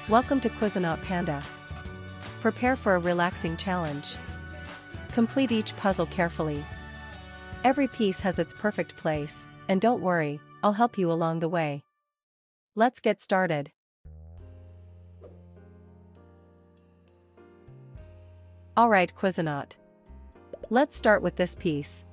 Welcome to Quizzonaut Panda. Prepare for a relaxing challenge. Complete each puzzle carefully. Every piece has its perfect place, and don't worry, I'll help you along the way. Let's get started. Alright, Quizzonaut. Let's start with this piece.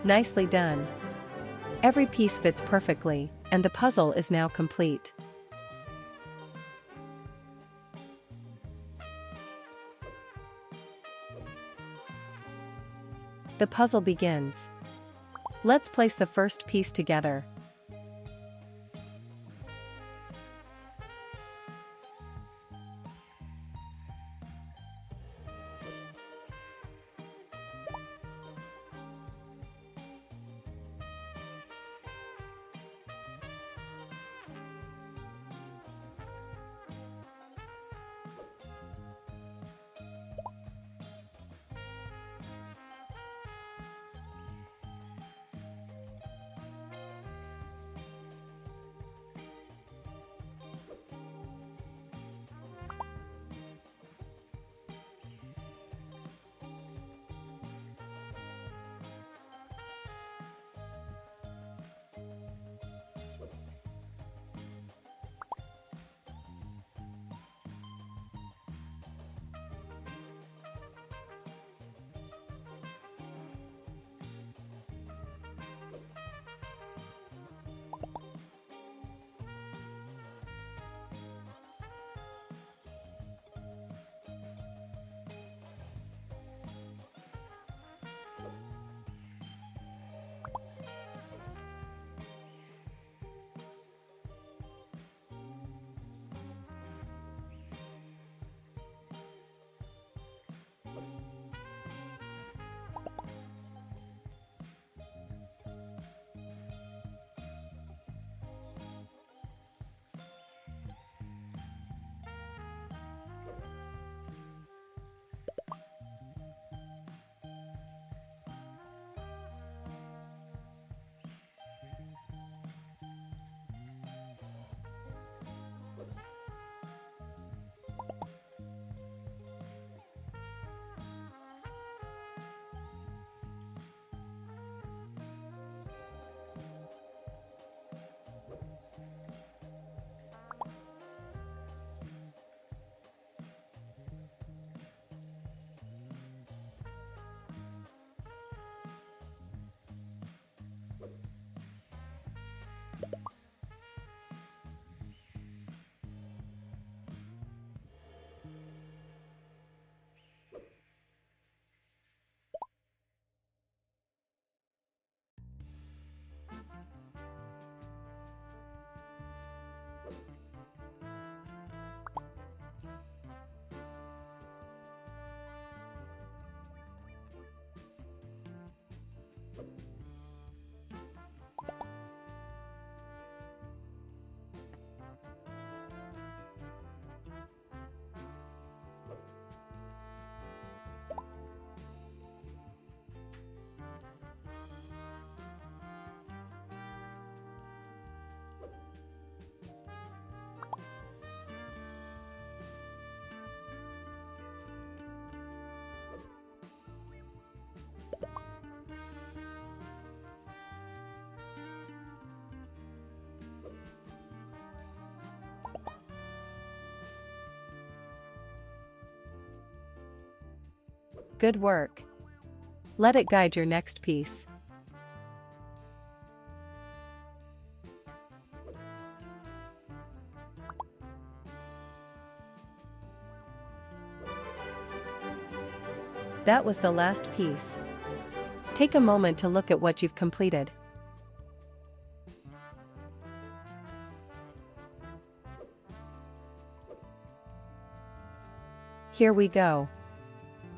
Nicely done. Every piece fits perfectly, and the puzzle is now complete. The puzzle begins. Let's place the first piece together. Good work. Let it guide your next piece. That was the last piece. Take a moment to look at what you've completed. Here we go.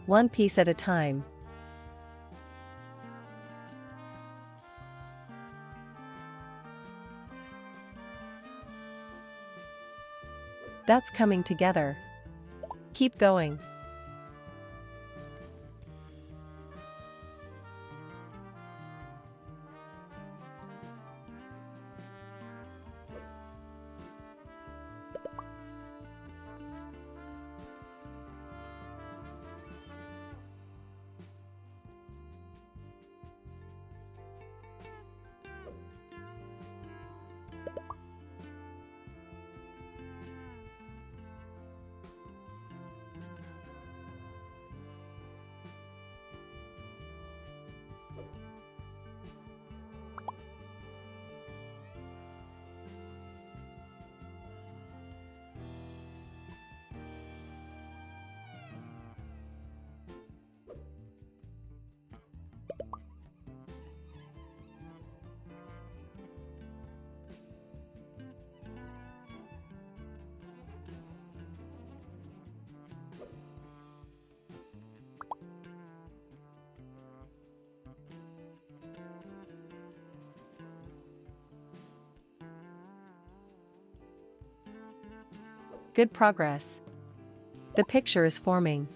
One piece at a time. That's coming together. Keep going. Good progress. The picture is forming.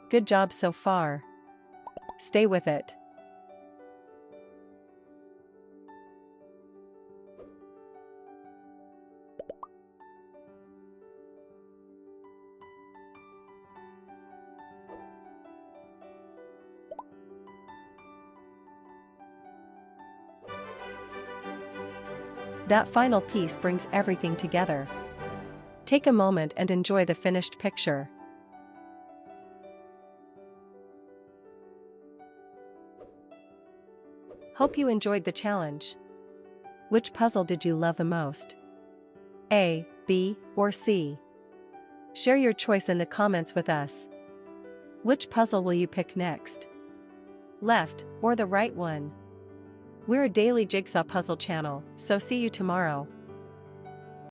Good job so far. Stay with it. That final piece brings everything together. Take a moment and enjoy the finished picture. Hope you enjoyed the challenge. Which puzzle did you love the most? A, B, or C? Share your choice in the comments with us. Which puzzle will you pick next? Left or the right one? We're a daily jigsaw puzzle channel, so see you tomorrow.